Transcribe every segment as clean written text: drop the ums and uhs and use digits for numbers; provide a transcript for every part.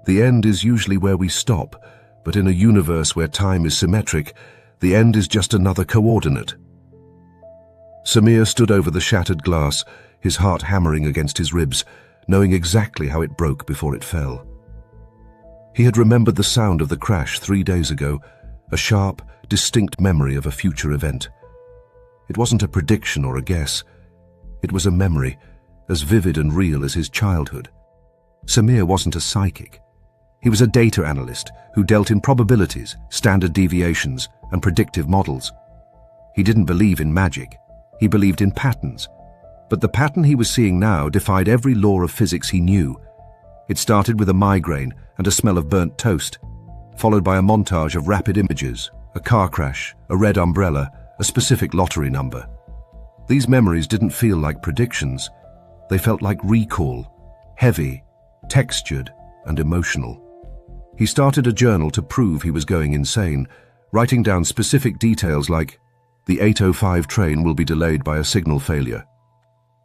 The end is usually where we stop, but in a universe where time is symmetric, the end is just another coordinate. Samir stood over the shattered glass, his heart hammering against his ribs, knowing exactly how it broke before it fell. He had remembered the sound of the crash 3 days ago, a sharp, distinct memory of a future event. It wasn't a prediction or a guess. It was a memory, as vivid and real as his childhood. Samir wasn't a psychic. He was a data analyst who dealt in probabilities, standard deviations, and predictive models. He didn't believe in magic. He believed in patterns. But the pattern he was seeing now defied every law of physics he knew. It started with a migraine and a smell of burnt toast, followed by a montage of rapid images, a car crash, a red umbrella, a specific lottery number. These memories didn't feel like predictions. They felt like recall, heavy, textured, and emotional. He started a journal to prove he was going insane, writing down specific details like, "The 8:05 train will be delayed by a signal failure."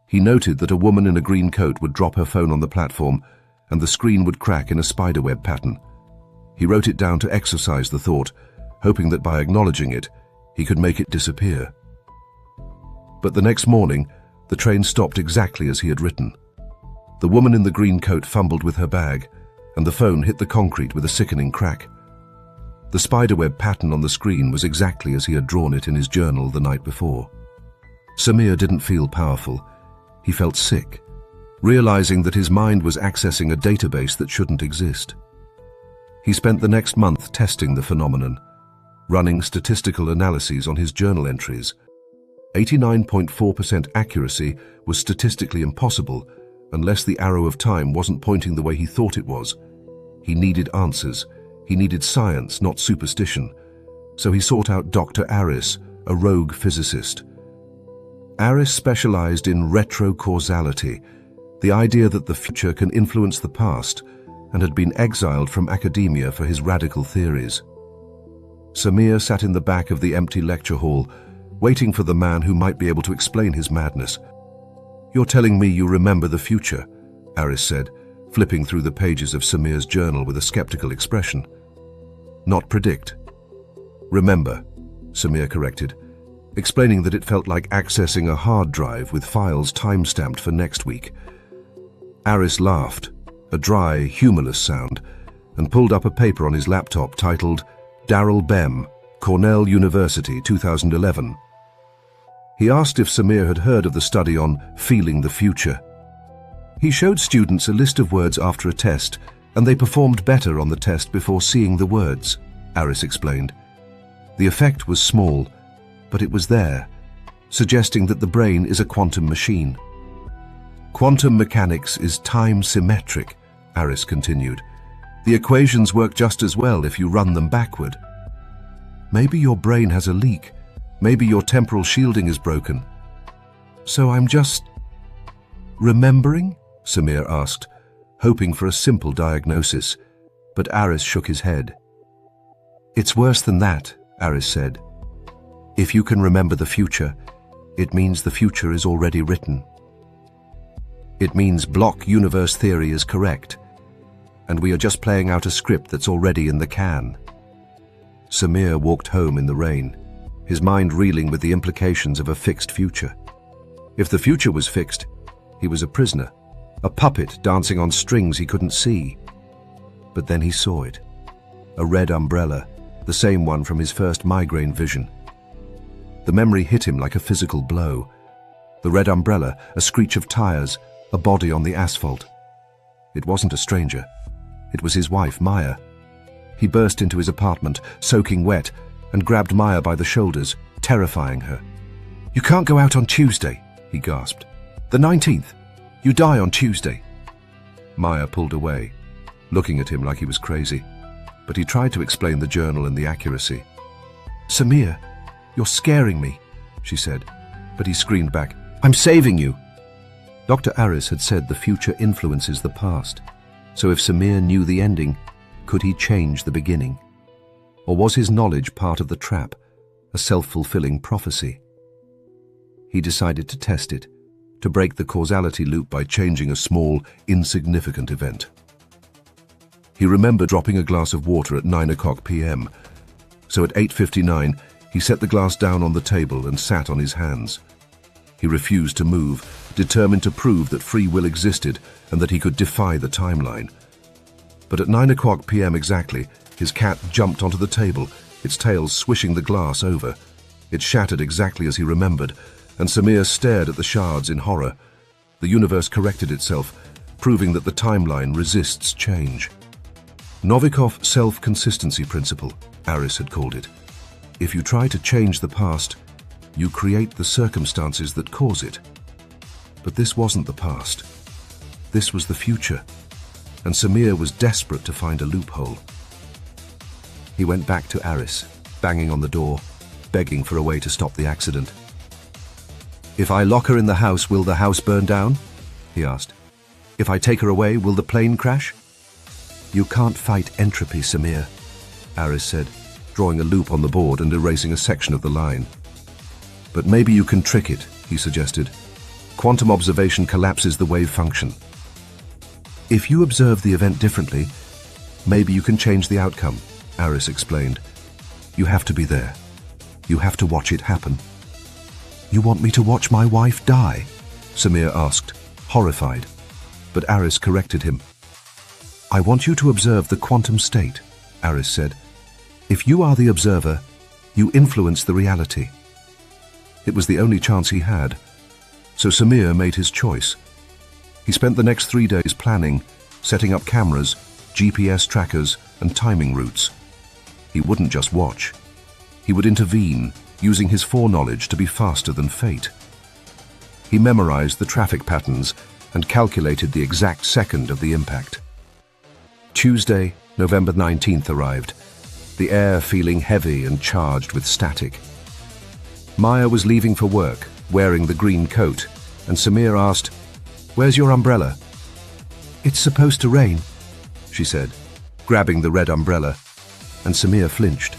He noted that a woman in a green coat would drop her phone on the platform, and the screen would crack in a spiderweb pattern. He wrote it down to exercise the thought, hoping that by acknowledging it, he could make it disappear. But the next morning, the train stopped exactly as he had written. The woman in the green coat fumbled with her bag, and the phone hit the concrete with a sickening crack. The spiderweb pattern on the screen was exactly as he had drawn it in his journal the night before. Samir didn't feel powerful. He felt sick, realizing that his mind was accessing a database that shouldn't exist. He spent the next month testing the phenomenon, running statistical analyses on his journal entries. 89.4% accuracy was statistically impossible unless the arrow of time wasn't pointing the way he thought it was. He needed answers. He needed science, not superstition. So he sought out Dr. Aris, a rogue physicist. Aris specialized in retrocausality, the idea that the future can influence the past, and had been exiled from academia for his radical theories. Samir sat in the back of the empty lecture hall, waiting for the man who might be able to explain his madness. "You're telling me you remember the future," Aris said, flipping through the pages of Samir's journal with a skeptical expression. "Not predict." "Remember," Samir corrected, explaining that it felt like accessing a hard drive with files time-stamped for next week. Aris laughed, a dry, humorless sound, and pulled up a paper on his laptop titled Darrell Bem, Cornell University, 2011. He asked if Samir had heard of the study on feeling the future. He showed students a list of words after a test, and they performed better on the test before seeing the words, Aris explained. The effect was small, but it was there, suggesting that the brain is a quantum machine. "Quantum mechanics is time symmetric," Aris continued. "The equations work just as well if you run them backward. Maybe your brain has a leak. Maybe your temporal shielding is broken. So I'm just remembering?" Samir asked, hoping for a simple diagnosis, but Aris shook his head. "It's worse than that," Aris said. "If you can remember the future, it means the future is already written. It means block universe theory is correct, and we are just playing out a script that's already in the can." Samir walked home in the rain, his mind reeling with the implications of a fixed future. If the future was fixed, he was a prisoner, a puppet dancing on strings he couldn't see. But then he saw it. A red umbrella, the same one from his first migraine vision. The memory hit him like a physical blow. The red umbrella, a screech of tires, a body on the asphalt. It wasn't a stranger. It was his wife, Maya. He burst into his apartment, soaking wet, and grabbed Maya by the shoulders, terrifying her. "You can't go out on Tuesday," he gasped. "The 19th. You die on Tuesday." Maya pulled away, looking at him like he was crazy, but he tried to explain the journal and the accuracy. "Samir, you're scaring me," she said, but he screamed back, "I'm saving you." Dr. Aris had said the future influences the past, so if Samir knew the ending, could he change the beginning? Or was his knowledge part of the trap, a self-fulfilling prophecy? He decided to test it, to break the causality loop by changing a small, insignificant event. He remembered dropping a glass of water at 9 p.m. So at 8:59, he set the glass down on the table and sat on his hands. He refused to move, determined to prove that free will existed and that he could defy the timeline. But at 9 p.m. exactly, his cat jumped onto the table, its tail swishing the glass over. It shattered exactly as he remembered, and Samir stared at the shards in horror. The universe corrected itself, proving that the timeline resists change. Novikov self-consistency principle, Aris had called it. If you try to change the past, you create the circumstances that cause it. But this wasn't the past. This was the future, and Samir was desperate to find a loophole. He went back to Aris, banging on the door, begging for a way to stop the accident. "If I lock her in the house, will the house burn down?" he asked. "If I take her away, will the plane crash?" "You can't fight entropy, Samir," Aris said, drawing a loop on the board and erasing a section of the line. "But maybe you can trick it," he suggested. "Quantum observation collapses the wave function. If you observe the event differently, maybe you can change the outcome," Aris explained. "You have to be there. You have to watch it happen." "You want me to watch my wife die?" Samir asked, horrified. But Aris corrected him. "I want you to observe the quantum state," Aris said. "If you are the observer, you influence the reality." It was the only chance he had, so Samir made his choice. He spent the next 3 days planning, setting up cameras, GPS trackers, and timing routes. He wouldn't just watch. He would intervene, using his foreknowledge to be faster than fate. He memorized the traffic patterns and calculated the exact second of the impact. Tuesday, November 19th arrived, the air feeling heavy and charged with static. Maya was leaving for work, wearing the green coat, and Samir asked, "Where's your umbrella?" "It's supposed to rain," she said, grabbing the red umbrella, and Samir flinched.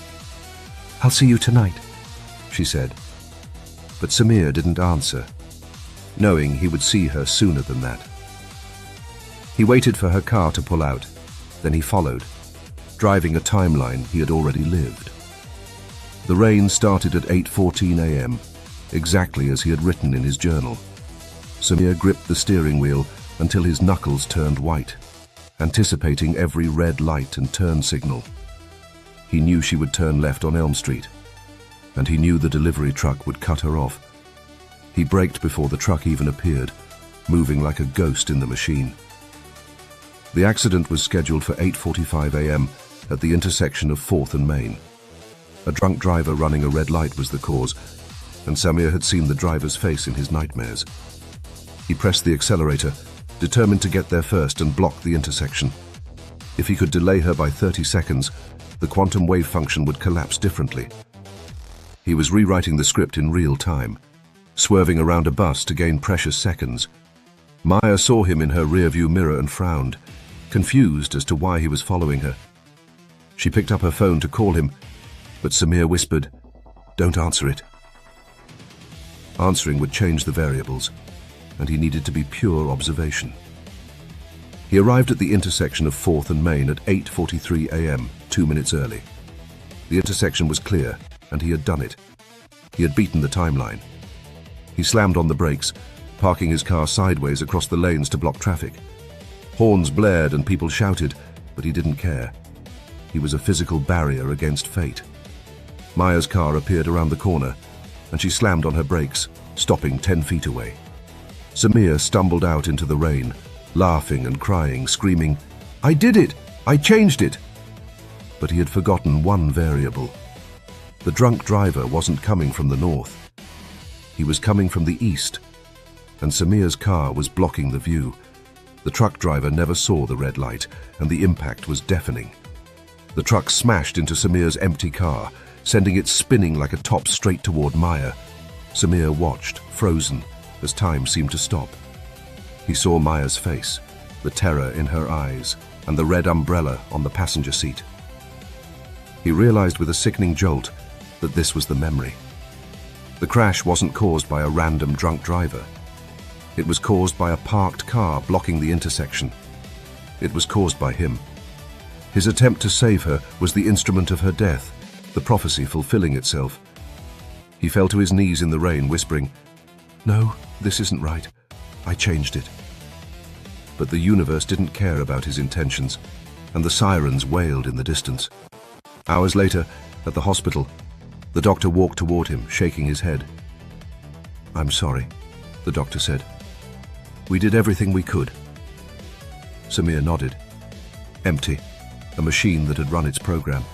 "I'll see you tonight," she said. But Samir didn't answer, knowing he would see her sooner than that. He waited for her car to pull out, then he followed, driving a timeline he had already lived. The rain started at 8:14 a.m., exactly as he had written in his journal. Samir gripped the steering wheel until his knuckles turned white, anticipating every red light and turn signal. He knew she would turn left on Elm Street, and he knew the delivery truck would cut her off. He braked before the truck even appeared, moving like a ghost in the machine. The accident was scheduled for 8:45 a.m. at the intersection of 4th and Main. A drunk driver running a red light was the cause, and Samir had seen the driver's face in his nightmares. He pressed the accelerator, determined to get there first and block the intersection. If he could delay her by 30 seconds, the quantum wave function would collapse differently. He was rewriting the script in real time, swerving around a bus to gain precious seconds. Maya saw him in her rearview mirror and frowned, confused as to why he was following her. She picked up her phone to call him, but Samir whispered, "Don't answer it." Answering would change the variables, and he needed to be pure observation. He arrived at the intersection of 4th and Main at 8:43 a.m., 2 minutes early. The intersection was clear, and he had done it. He had beaten the timeline. He slammed on the brakes, parking his car sideways across the lanes to block traffic. Horns blared and people shouted, but he didn't care. He was a physical barrier against fate. Maya's car appeared around the corner, and she slammed on her brakes, stopping 10 feet away. Samir stumbled out into the rain, laughing and crying, screaming, "I did it! I changed it!" But he had forgotten one variable. The drunk driver wasn't coming from the north. He was coming from the east, and Samir's car was blocking the view. The truck driver never saw the red light, and the impact was deafening. The truck smashed into Samir's empty car, sending it spinning like a top straight toward Maya. Samir watched, frozen, as time seemed to stop. He saw Maya's face, the terror in her eyes, and the red umbrella on the passenger seat. He realized with a sickening jolt that this was the memory. The crash wasn't caused by a random drunk driver. It was caused by a parked car blocking the intersection. It was caused by him. His attempt to save her was the instrument of her death, the prophecy fulfilling itself. He fell to his knees in the rain, whispering, "No, this isn't right. I changed it." But the universe didn't care about his intentions, and the sirens wailed in the distance. Hours later, at the hospital, the doctor walked toward him, shaking his head. "I'm sorry," the doctor said. "We did everything we could." Samir nodded. Empty, a machine that had run its program.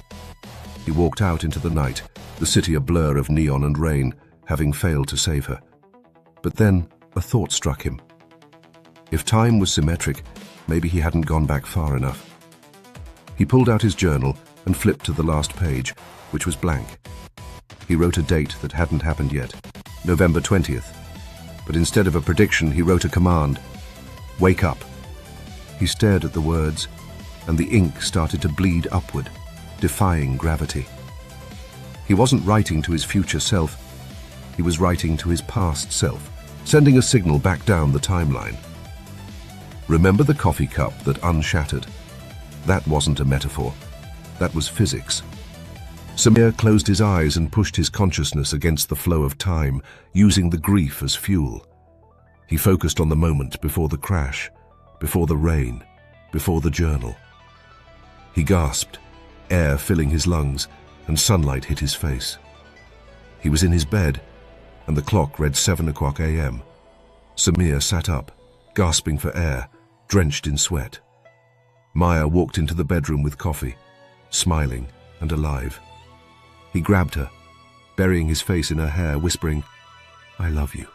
He walked out into the night, the city a blur of neon and rain, having failed to save her. But then a thought struck him. If time was symmetric, maybe he hadn't gone back far enough. He pulled out his journal and flipped to the last page, which was blank. He wrote a date that hadn't happened yet, November 20th. But instead of a prediction, he wrote a command: "Wake up." He stared at the words, and the ink started to bleed upward, defying gravity. He wasn't writing to his future self. He was writing to his past self, sending a signal back down the timeline. Remember the coffee cup that unshattered? That wasn't a metaphor. That was physics. Samir closed his eyes and pushed his consciousness against the flow of time, using the grief as fuel. He focused on the moment before the crash, before the rain, before the journal. He gasped, air filling his lungs, and sunlight hit his face. He was in his bed, and the clock read 7 a.m. Samir sat up, gasping for air, drenched in sweat. Maya walked into the bedroom with coffee, smiling and alive. He grabbed her, burying his face in her hair, whispering, "I love you.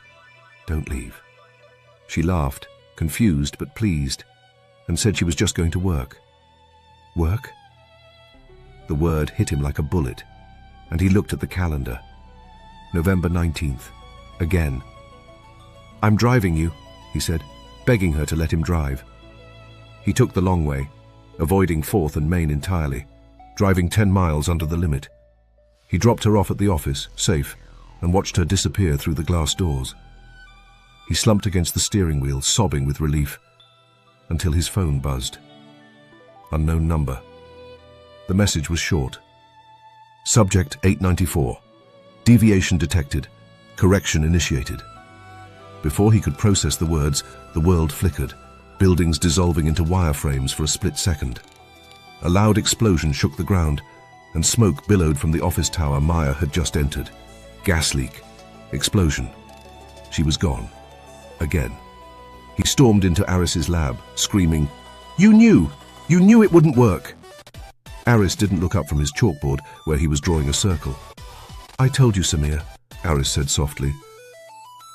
Don't leave." She laughed, confused but pleased, and said she was just going to work. Work? The word hit him like a bullet, and he looked at the calendar. November 19th, again. "I'm driving you," he said, begging her to let him drive. He took the long way, avoiding 4th and Main entirely, driving 10 miles under the limit. He dropped her off at the office, safe, and watched her disappear through the glass doors. He slumped against the steering wheel, sobbing with relief, until his phone buzzed. Unknown number. The message was short. Subject 894. Deviation detected. Correction initiated. Before he could process the words, the world flickered, buildings dissolving into wireframes for a split second. A loud explosion shook the ground, and smoke billowed from the office tower Maya had just entered. Gas leak. Explosion. She was gone. Again. He stormed into Aris's lab, screaming, "You knew! You knew it wouldn't work!" Aris didn't look up from his chalkboard, where he was drawing a circle. "I told you, Samir," Aris said softly.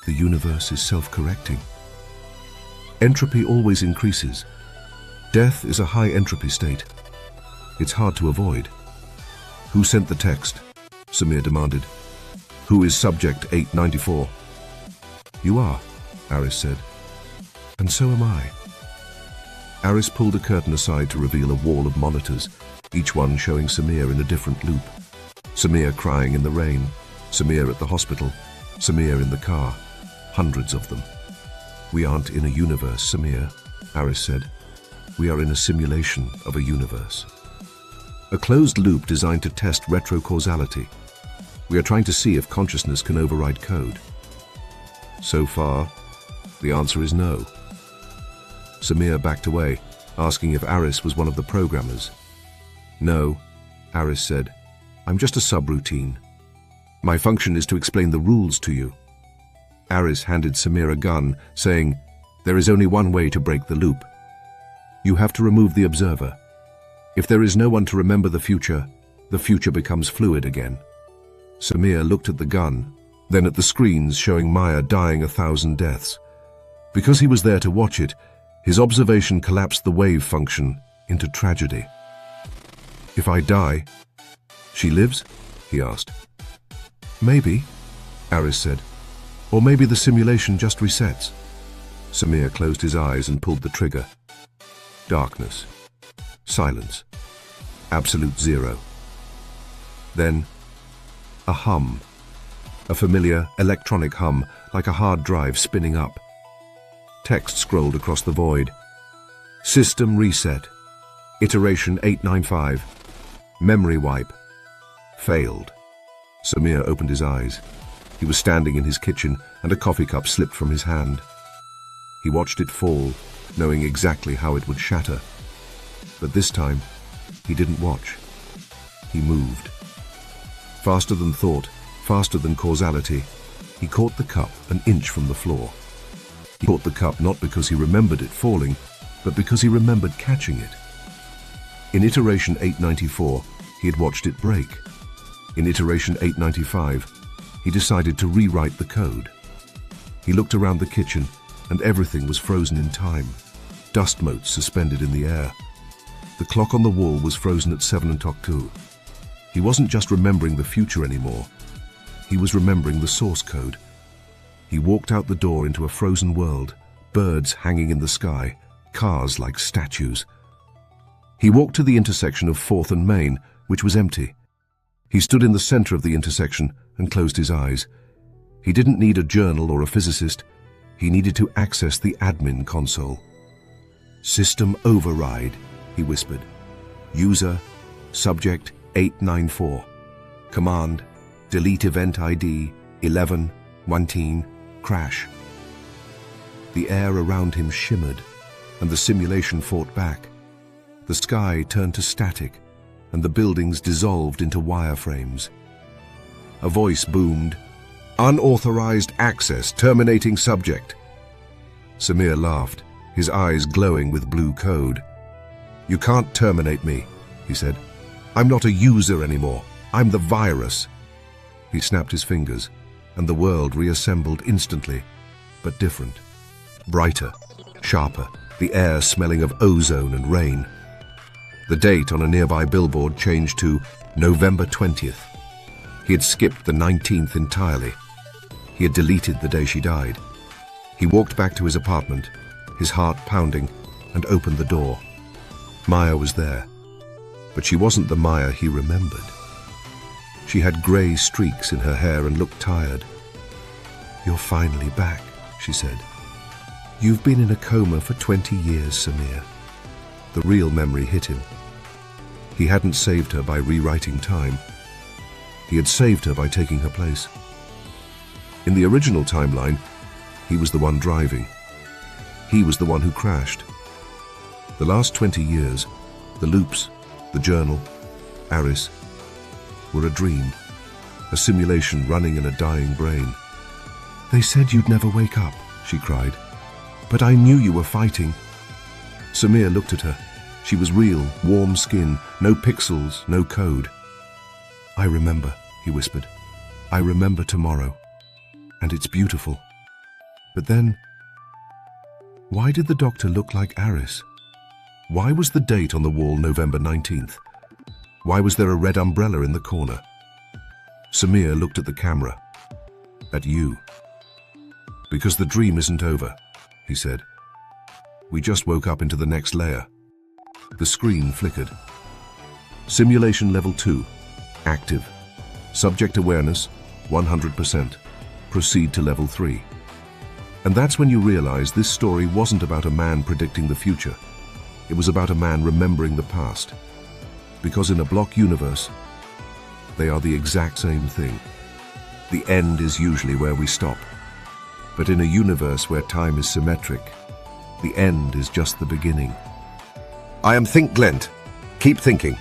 "The universe is self-correcting. Entropy always increases. Death is a high entropy state. It's hard to avoid." "Who sent the text?" Samir demanded. "Who is subject 894? "You are," Aris said. "And so am I." Aris pulled a curtain aside to reveal a wall of monitors, each one showing Samir in a different loop. Samir crying in the rain, Samir at the hospital, Samir in the car, hundreds of them. "We aren't in a universe, Samir," Aris said. "We are in a simulation of a universe. A closed loop designed to test retrocausality. We are trying to see if consciousness can override code. So far, the answer is no." Samir backed away, asking if Aris was one of the programmers. "No," Aris said. "I'm just a subroutine. My function is to explain the rules to you." Aris handed Samir a gun, saying, "There is only one way to break the loop. You have to remove the observer. If there is no one to remember the future becomes fluid again." Samir looked at the gun, then at the screens showing Maya dying 1,000 deaths. Because he was there to watch it, his observation collapsed the wave function into tragedy. "If I die, she lives?" he asked. "Maybe," Aris said. "Or maybe the simulation just resets." Samir closed his eyes and pulled the trigger. Darkness. Silence. Absolute zero. Then, a hum. A familiar electronic hum, like a hard drive spinning up. Text scrolled across the void. "System reset. Iteration 895. Memory wipe. Failed. Samir opened his eyes. He was standing in his kitchen and a coffee cup slipped from his hand. He watched it fall, knowing exactly how it would shatter. But this time, he didn't watch. He moved. Faster than thought, faster than causality, he caught the cup an inch from the floor. He caught the cup not because he remembered it falling, but because he remembered catching it. In iteration 894, he had watched it break. In iteration 895, he decided to rewrite the code. He looked around the kitchen, and everything was frozen in time. Dust motes suspended in the air. The clock on the wall was frozen at 7:00 too. He wasn't just remembering the future anymore. He was remembering the source code. He walked out the door into a frozen world, birds hanging in the sky, cars like statues. He walked to the intersection of 4th and Main, which was empty. He stood in the center of the intersection and closed his eyes. He didn't need a journal or a physicist. He needed to access the admin console. System override, he whispered. User, subject 894. Command, delete event ID 11-19, crash. The air around him shimmered, and the simulation fought back. The sky turned to static, and the buildings dissolved into wireframes. A voice boomed, "Unauthorized access, terminating subject." Samir laughed, his eyes glowing with blue code. "You can't terminate me," he said. "I'm not a user anymore. I'm the virus." He snapped his fingers, and the world reassembled instantly, but different. Brighter, sharper, the air smelling of ozone and rain. The date on a nearby billboard changed to November 20th. He had skipped the 19th entirely. He had deleted the day she died. He walked back to his apartment, his heart pounding, and opened the door. Maya was there, but she wasn't the Maya he remembered. She had grey streaks in her hair and looked tired. "You're finally back," she said. "You've been in a coma for 20 years, Samir." The real memory hit him. He hadn't saved her by rewriting time. He had saved her by taking her place. In the original timeline, he was the one driving. He was the one who crashed. The last 20 years, the loops, the journal, Aris, were a dream, a simulation running in a dying brain. "They said you'd never wake up," she cried. "But I knew you were fighting." Samir looked at her. She was real, warm skin, no pixels, no code. "I remember," he whispered. "I remember tomorrow. And it's beautiful." But then, why did the doctor look like Aris? Why was the date on the wall November 19th? Why was there a red umbrella in the corner? Samir looked at the camera. "At you." "Because the dream isn't over," he said. "We just woke up into the next layer." The screen flickered. Simulation level 2. Active. Subject awareness, 100%. Proceed to level 3. And that's when you realize this story wasn't about a man predicting the future. It was about a man remembering the past. Because in a block universe, they are the exact same thing. The end is usually where we stop. But in a universe where time is symmetric, the end is just the beginning. I am Think Glent. Keep thinking.